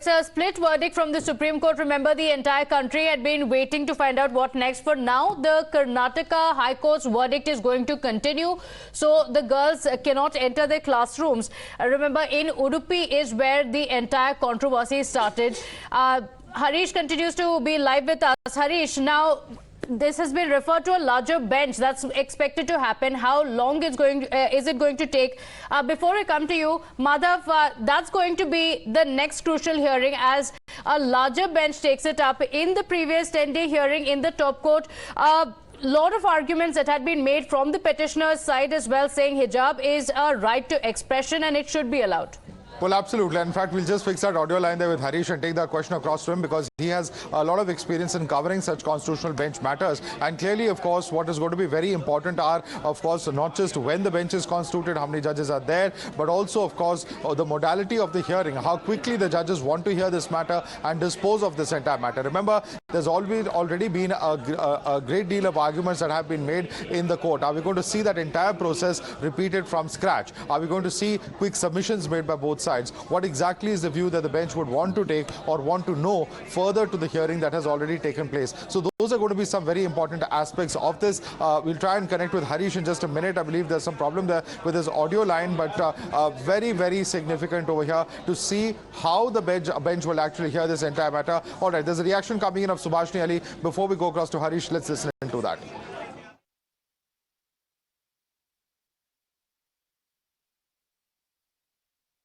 It's a split verdict from the Supreme Court. Remember, the entire country had been waiting to find out what next. For now, the Karnataka High Court's verdict is going to continue. So the girls cannot enter their classrooms. Remember, in Udupi is where the entire controversy started. Harish continues to be live with us. Harish, now this has been referred to a larger bench that's expected to happen. How long is it going to take? Before I come to you, Madhav, that's going to be the next crucial hearing as a larger bench takes it up. In the previous 10-day hearing in the top court, lot of arguments that had been made from the petitioner's side as well, saying hijab is a right to expression and it should be allowed. Well, absolutely. In fact, we'll just fix that audio line there with Harish and take that question across to him because he has a lot of experience in covering such constitutional bench matters. And clearly, of course, what is going to be very important are, of course, not just when the bench is constituted, how many judges are there, but also, of course, the modality of the hearing, how quickly the judges want to hear this matter and dispose of this entire matter. Remember, there's already been a great deal of arguments that have been made in the court. Are we going to see that entire process repeated from scratch? Are we going to see quick submissions made by both sides? What exactly is the view that the bench would want to take or want to know further to the hearing that has already taken place? So those are going to be some very important aspects of this. We'll try and connect with Harish in just a minute. I believe there's some problem there with his audio line, but very, very significant over here to see how the bench will actually hear this entire matter. All right, there's a reaction coming in of Subhashini Ali. Before we go across to Harish, let's listen to that.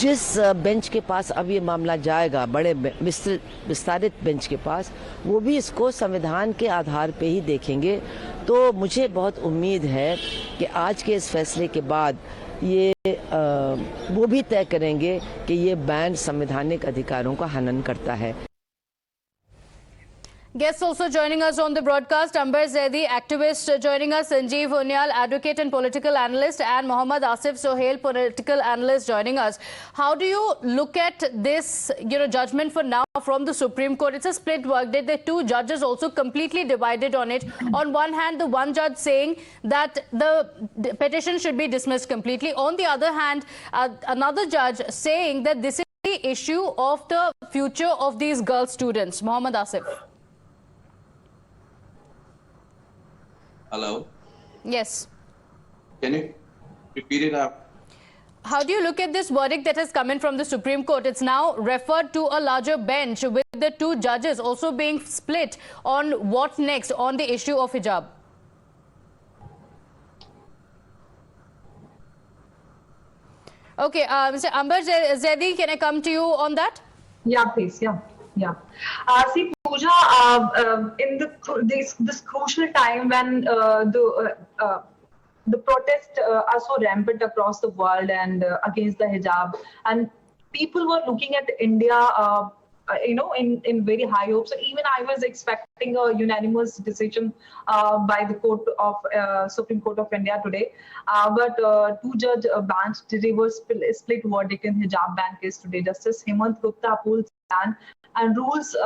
जिस bench के पास अब ये मामला जाएगा, बड़े विस्तारित bench के पास, वो भी इसको संविधान के आधार पे ही देखेंगे। तो मुझे बहुत उम्मीद है कि आज के इस फैसले के बाद ये वो भी तय करेंगे कि ये बैन संवैधानिक अधिकारों का हनन करता है। Guests also joining us on the broadcast, Amber Zaidi, activist joining us, Sanjeev Unyal, advocate and political analyst, and Mohammad Asif Sohail, political analyst joining us. How do you look at this, judgment for now from the Supreme Court? It's a split verdict. The two judges also completely divided on it. On one hand, the one judge saying that the petition should be dismissed completely. On the other hand, another judge saying that this is the issue of the future of these girl students. Mohammad Asif. Hello? Yes. Can you repeat it out? How do you look at this verdict that has come in from the Supreme Court? It's now referred to a larger bench with the two judges also being split on what next on the issue of hijab. Okay, Mr. Amber Zaidi, can I come to you on that? Yeah, please. Yeah. See, Pooja, in this crucial time when the protests are so rampant across the world and against the hijab, and people were looking at India, in very high hopes. So even I was expecting a unanimous decision by the Supreme Court of India today. But two-judge bench delivered split verdict in hijab ban case today. Justice Hemant Gupta upholds ban and rules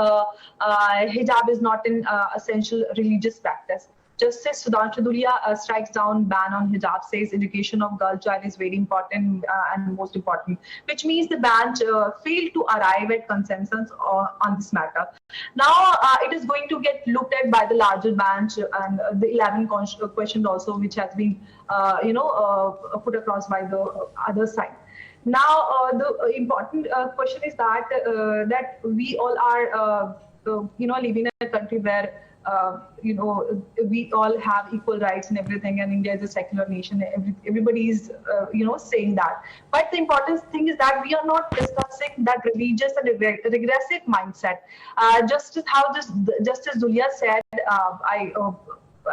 hijab is not an essential religious practice. Justice Sudhanshu Dhulia strikes down ban on hijab, says education of girl child is very important and most important, which means the bench failed to arrive at consensus on this matter. Now it is going to get looked at by the larger bench and the 11 questions also, which has been put across by the other side. Now, the important question is that that we all are, living in a country where, we all have equal rights and everything, and India is a secular nation. Everybody is, saying that. But the important thing is that we are not discussing that religious and regressive mindset. Just as how Justice Dhulia said, I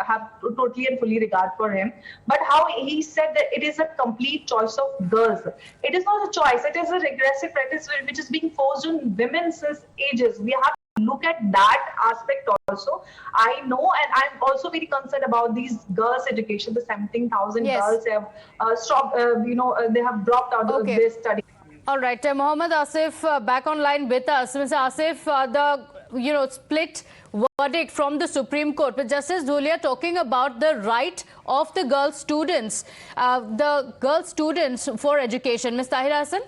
have totally and fully regard for him, but how he said that it is a complete choice of girls. It is not a choice, it is a regressive practice which is being forced on women since ages. We have to look at that aspect also. I know, and I'm also very concerned about these girls' education. The 17,000 girls have stopped, they have dropped out of this study. All right, Mohammad Asif back online with us. Mr. Asif, the split verdict from the Supreme Court, with Justice Dhulia talking about the right of the girl students, for education. Ms. Tahira Hassan?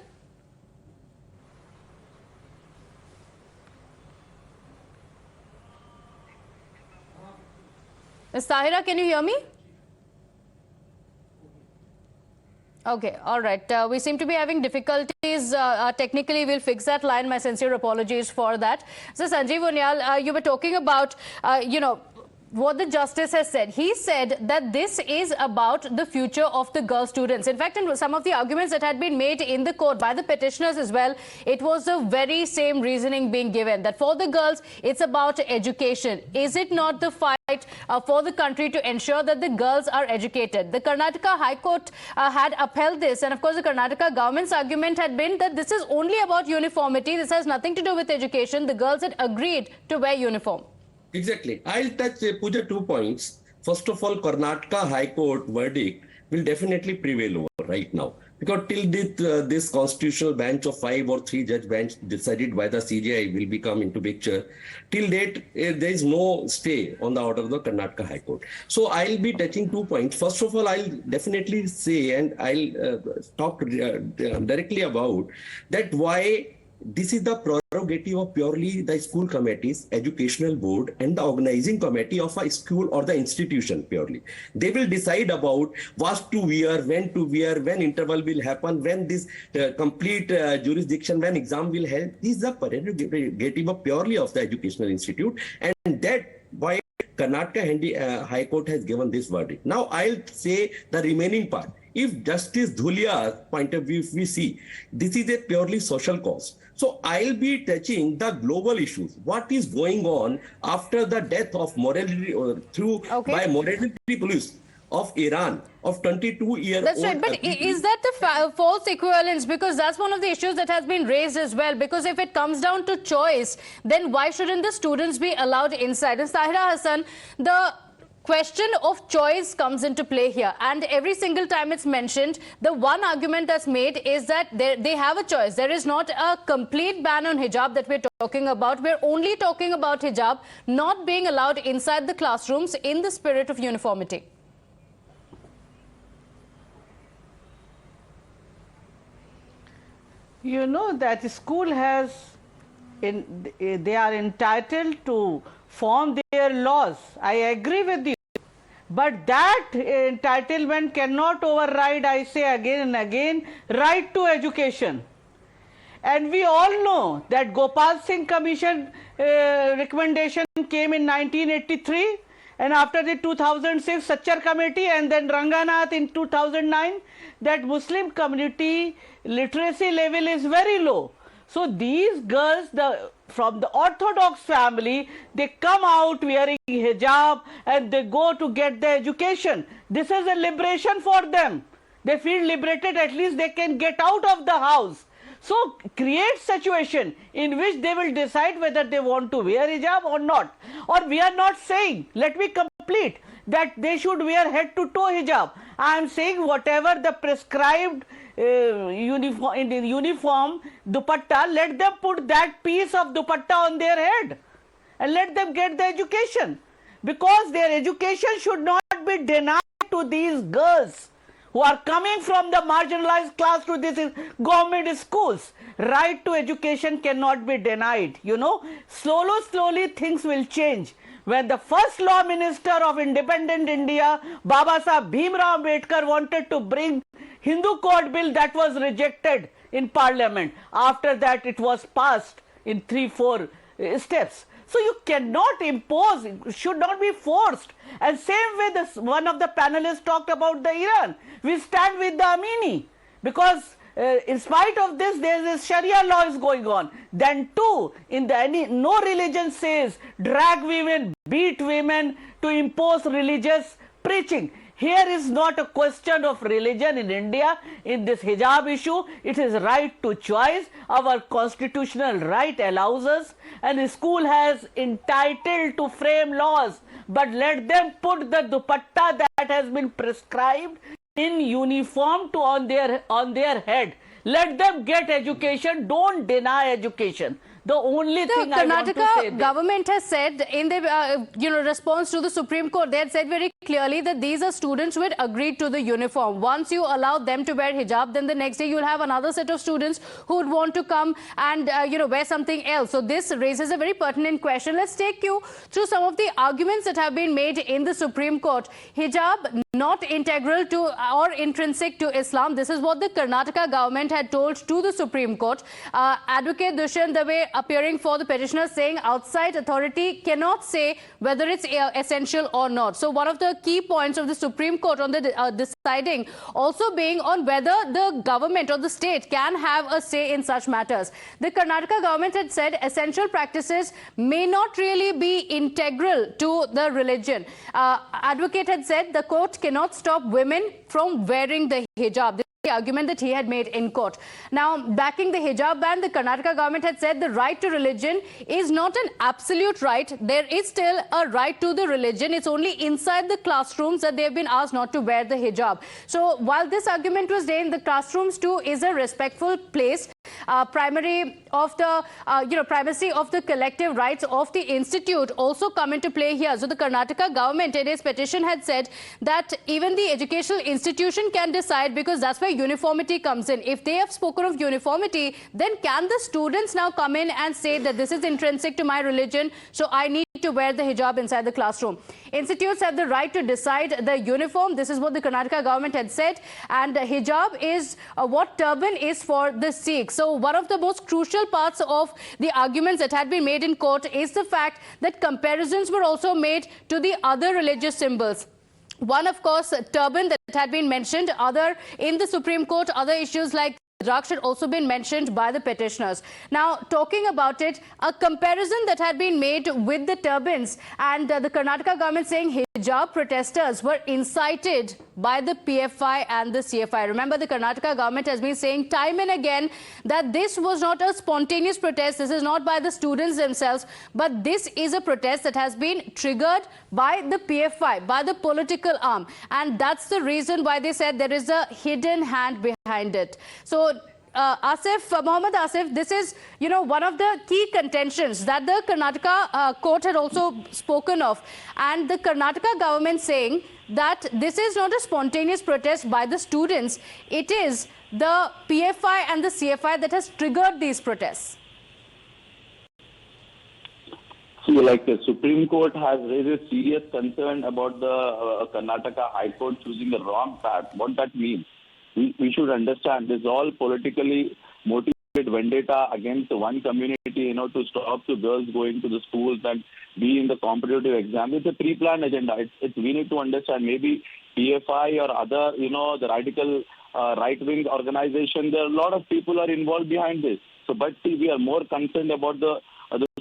Ms. Tahira, can you hear me? Okay, all right. We seem to be having difficulties. Technically, we'll fix that line. My sincere apologies for that. So, Sanjeev Unyal, you were talking about, what the justice has said. He said that this is about the future of the girl students. In fact, in some of the arguments that had been made in the court by the petitioners as well, it was the very same reasoning being given, that for the girls, it's about education. Is it not the fight for the country to ensure that the girls are educated? The Karnataka High Court had upheld this, and of course the Karnataka government's argument had been that this is only about uniformity. This has nothing to do with education. The girls had agreed to wear uniform. Exactly. I'll touch, Pooja, 2 points. First of all, Karnataka High Court verdict will definitely prevail over right now. Because till this constitutional bench of 5 or 3 judge bench decided by the CJI will become into picture, till date, there is no stay on the order of the Karnataka High Court. So I'll be touching 2 points. First of all, I'll definitely say, and I'll talk directly about that why this is the prerogative of purely the school committees, educational board, and the organizing committee of a school or the institution purely. They will decide about what to wear, when interval will happen, when this complete jurisdiction, when exam will held. This is the prerogative of purely of the educational institute, and that why Karnataka High Court has given this verdict. Now I'll say the remaining part. If Justice Dhulia's point of view, if we see, this is a purely social cause. So I'll be touching the global issues. What is going on after the death of morality by morality police of Iran of 22-year-old. That's right. But is that the false equivalence? Because that's one of the issues that has been raised as well. Because if it comes down to choice, then why shouldn't the students be allowed inside? And Tahira Hassan, the question of choice comes into play here, and every single time it's mentioned, the one argument that's made is that they have a choice. There is not a complete ban on hijab that we're talking about. We're only talking about hijab not being allowed inside the classrooms in the spirit of uniformity. You know that school they are entitled to form their laws. I agree with you. But that entitlement cannot override, I say again and again, right to education. And we all know that Gopal Singh Commission recommendation came in 1983, and after the 2006 Sachar Committee and then Ranganath in 2009, that Muslim community literacy level is very low. So these girls, from the orthodox family, they come out wearing hijab and they go to get the education. This is a liberation for them. They feel liberated, at least they can get out of the house. So create situation in which they will decide whether they want to wear hijab or not. Or we are not saying, let me complete, that they should wear head to toe hijab. I am saying whatever the prescribed uniform dupatta, let them put that piece of dupatta on their head and let them get the education, because their education should not be denied to these girls who are coming from the marginalized class to these government schools. Right to education cannot be denied. You know, slowly things will change. When the first law minister of independent India, Baba Sahib Bhimrao Ambedkar, wanted to bring Hindu Code Bill, that was rejected in Parliament. After that, it was passed in 3-4 steps. So you cannot impose, it should not be forced. And same way, one of the panelists talked about the Iran. We stand with the Amini, because in spite of this, there is this Sharia law is going on. Then too, no religion says drag women, beat women to impose religious preaching. Here is not a question of religion in India. In this hijab issue, it is right to choice. Our constitutional right allows us, and the school has entitled to frame laws. But let them put the dupatta that has been prescribed in uniform on their head. Let them get education. Don't deny education. The only thing I want to say, Karnataka government has said in the response to the Supreme Court, they had said very clearly that these are students who had agreed to the uniform. Once you allow them to wear hijab, then the next day you'll have another set of students who would want to come and wear something else. So this raises a very pertinent question. Let's take you through some of the arguments that have been made in the Supreme Court. Hijab not integral to or intrinsic to Islam. This is what the Karnataka government had told to the Supreme Court. Advocate Dushyant Dave appearing for the petitioner saying outside authority cannot say whether it's essential or not. So one of the key points of the Supreme Court on the deciding also being on whether the government or the state can have a say in such matters. The Karnataka government had said essential practices may not really be integral to the religion. Advocate had said the court cannot stop women from wearing the hijab. The argument that he had made in court. Now, backing the hijab ban, the Karnataka government had said the right to religion is not an absolute right. There is still a right to the religion. It's only inside the classrooms that they have been asked not to wear the hijab. So, while this argument was there in the classrooms too is a respectful place, primacy of the collective rights of the institute also come into play here. So the Karnataka government in its petition had said that even the educational institution can decide, because that's where uniformity comes in. If they have spoken of uniformity, then can the students now come in and say that this is intrinsic to my religion, so I need to wear the hijab inside the classroom? Institutes have the right to decide the uniform. This is what the Karnataka government had said. And hijab is what turban is for the Sikhs. So one of the most crucial parts of the arguments that had been made in court is the fact that comparisons were also made to the other religious symbols. One, of course, turban that had been mentioned. Other in the Supreme Court, other issues like drugs had also been mentioned by the petitioners. Now, talking about it, a comparison that had been made with the turbans, and the Karnataka government saying hijab protesters were incited by the PFI and the CFI. Remember, the Karnataka government has been saying time and again that this was not a spontaneous protest. This is not by the students themselves, but this is a protest that has been triggered by the PFI, by the political arm. And that's the reason why they said there is a hidden hand behind it. So, Mohammed Asif, this is, one of the key contentions that the Karnataka court had also spoken of. And the Karnataka government saying that this is not a spontaneous protest by the students. It is the PFI and the CFI that has triggered these protests. See, like the Supreme Court has raised a serious concern about the Karnataka High Court choosing the wrong path. What that means? We should understand this is all politically motivated vendetta against one community, to stop the girls going to the schools and be in the competitive exam. It's a pre-planned agenda. We need to understand maybe PFI or other, the radical right-wing organization. There are a lot of people are involved behind this. So, but see, we are more concerned about the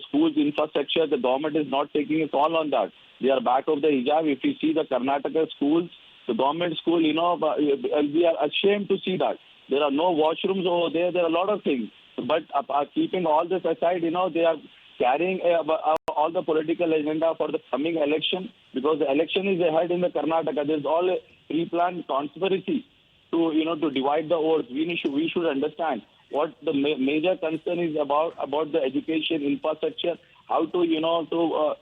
schools infrastructure. The government is not taking a call on that. They are back of the hijab. If you see the Karnataka schools, the government school, we are ashamed to see that. There are no washrooms over there. There are a lot of things. But keeping all this aside, they are carrying all the political agenda for the coming election, because the election is ahead in the Karnataka. There's all a pre-planned conspiracy to divide the votes. We should understand what the major concern is about the education infrastructure, how to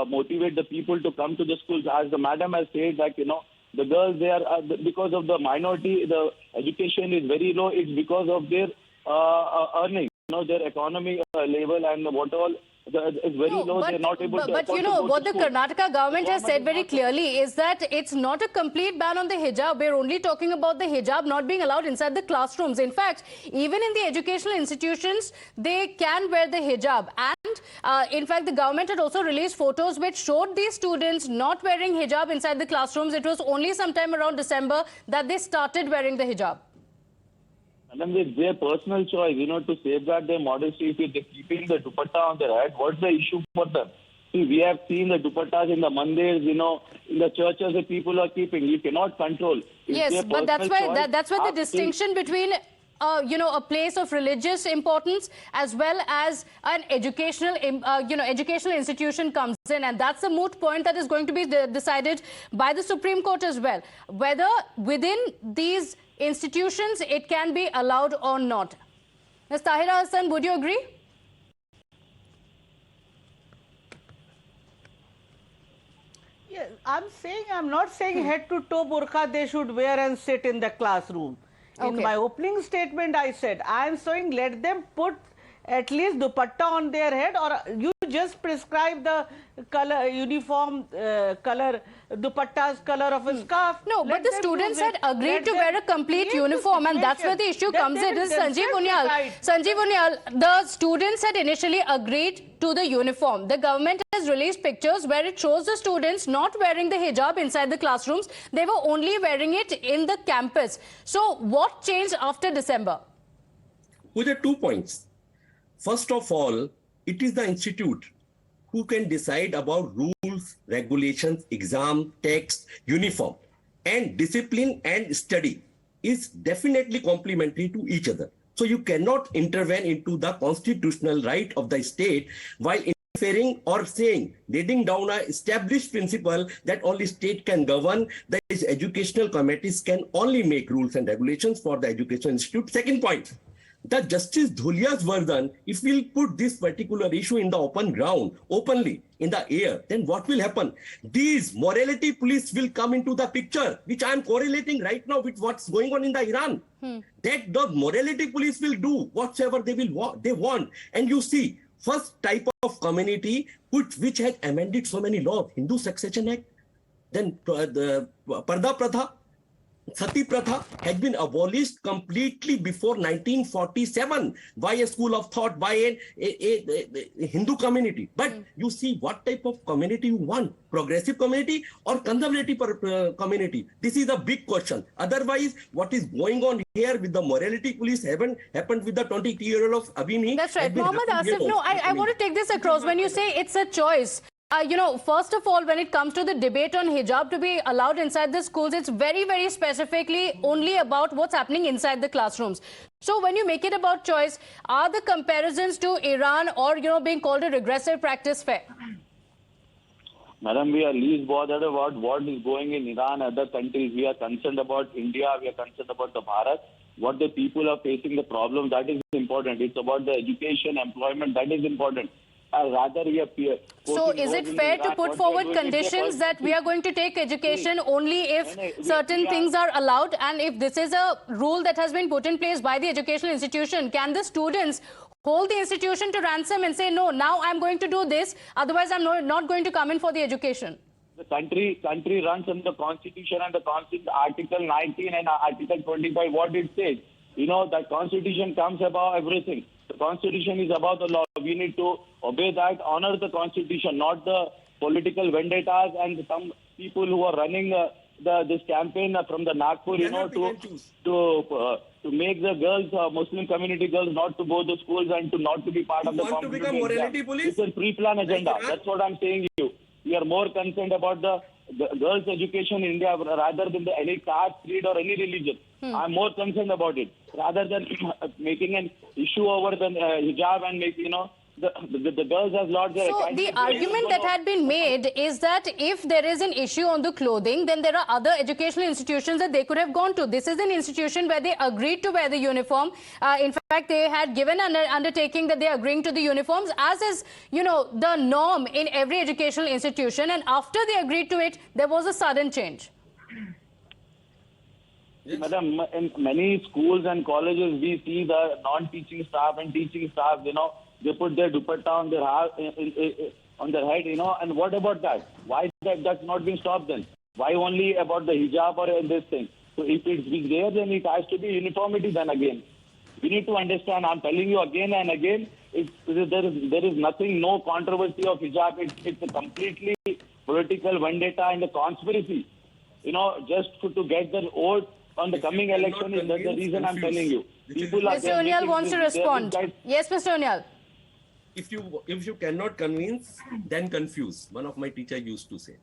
motivate the people to come to the schools. As the madam has said, the girls, they are because of the minority, the education is very low. It's because of their earning, their economic level and what all. It's very low. They're not able to. But what the Karnataka government has said very clearly is that it's not a complete ban on the hijab. We're only talking about the hijab not being allowed inside the classrooms. In fact, even in the educational institutions, they can wear the hijab. And in fact, the government had also released photos which showed these students not wearing hijab inside the classrooms. It was only sometime around December that they started wearing the hijab. And it's their personal choice, to safeguard their modesty. If they're keeping the dupatta on their head, what's the issue for them? See, we have seen the dupattas in the mandirs, in the churches that people are keeping. You cannot control. Yes, but that's why the distinction between a place of religious importance as well as an educational institution comes in, and that's a moot point that is going to be decided by the Supreme Court as well, whether within these institutions it can be allowed or not. Ms. Tahira Hassan, would you agree? Yes, I'm not saying head to toe burqa they should wear and sit in the classroom. In my opening statement, I said, I am saying let them put at least dupatta on their head, or you just prescribe the color, uniform color, dupatta's color of a scarf. No, but the students had agreed to wear a complete uniform, and that's where the issue comes in. This is Sanjeev Unyal. Sanjeev Unyal, the students had initially agreed to the uniform. The government has released pictures where it shows the students not wearing the hijab inside the classrooms. They were only wearing it in the campus. So what changed after December? With the 2 points. First of all, it is the institute who can decide about rules, regulations, exam, text, uniform, and discipline and study is definitely complementary to each other. So you cannot intervene into the constitutional right of the state while interfering or saying, laying down a established principle that only state can govern, that is educational committees can only make rules and regulations for the education institute. Second point. The Justice Dhulia's version, if we'll put this particular issue in the open ground, openly, in the air, then what will happen? These morality police will come into the picture, which I am correlating right now with what's going on in the Iran. That the morality police will do whatsoever they want. And you see, first type of community which had amended so many laws, Hindu Succession Act, then the Parda Pratha, Sati Pratha had been abolished completely before 1947 by a school of thought, by a Hindu community. But you see what type of community you want, progressive community or conservative community. This is a big question. Otherwise, what is going on here with the morality police happened with the 22-year-old of Abini. That's right. Mohammad Asif, no, I want to take this across. When you say it's a choice, first of all, when it comes to the debate on hijab to be allowed inside the schools, it's very, very specifically only about what's happening inside the classrooms. So when you make it about choice, are the comparisons to Iran or, being called a regressive practice fair? Madam, we are least bothered about what is going in Iran, other countries. We are concerned about India. We are concerned about the Bharat. What the people are facing, the problem, that is important. It's about the education, employment, that is important. Rather, we are so is it fair to put forward conditions that we are going to take education only if certain things are allowed? And if this is a rule that has been put in place by the educational institution, can the students hold the institution to ransom and say, no, now I'm going to do this, otherwise I'm not going to come in for the education? The country runs on the constitution, and the constitution, Article 19 and Article 25, what it says. The constitution comes above everything. The constitution is about the law. We need to obey that, honor the constitution, not the political vendettas and some people who are running this campaign from the Nagpur, to make the girls, Muslim community girls, not to go to schools and not to be part of the want to become morality police? It's a pre-planned agenda. That's what I'm saying to you. We are more concerned about the girls' education in India rather than any caste, creed or any religion. I'm more concerned about it rather than making an issue over the hijab and the girls have lost their... So the argument that had been made is that if there is an issue on the clothing, then there are other educational institutions that they could have gone to. This is an institution where they agreed to wear the uniform. In fact, they had given an undertaking that they are agreeing to the uniforms, as is, the norm in every educational institution. And after they agreed to it, there was a sudden change. Yes. Madam, in many schools and colleges, we see the non-teaching staff and teaching staff, they put their dupatta on their head, and what about that? Why that's not been stopped then? Why only about the hijab or this thing? So if it's there, then it has to be uniformity then again. We need to understand, I'm telling you again and again, there is nothing, no controversy of hijab. It's a completely political vendetta and a conspiracy, just to get the vote on the coming election. Is the reason I'm telling you. Mr. Unyal wants to respond. Yes, Mr. Unyal. If you cannot convince, then confuse. One of my teachers used to say.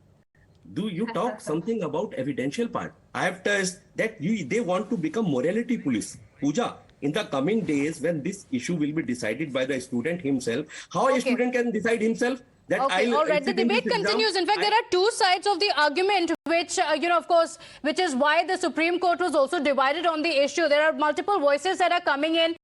Do you talk something about evidential part? I have touched that they want to become morality police. Pooja, in the coming days when this issue will be decided by the student himself, how a student can decide himself? All right, the debate continues. In fact, there are two sides of the argument, which, of course, which is why the Supreme Court was also divided on the issue. There are multiple voices that are coming in.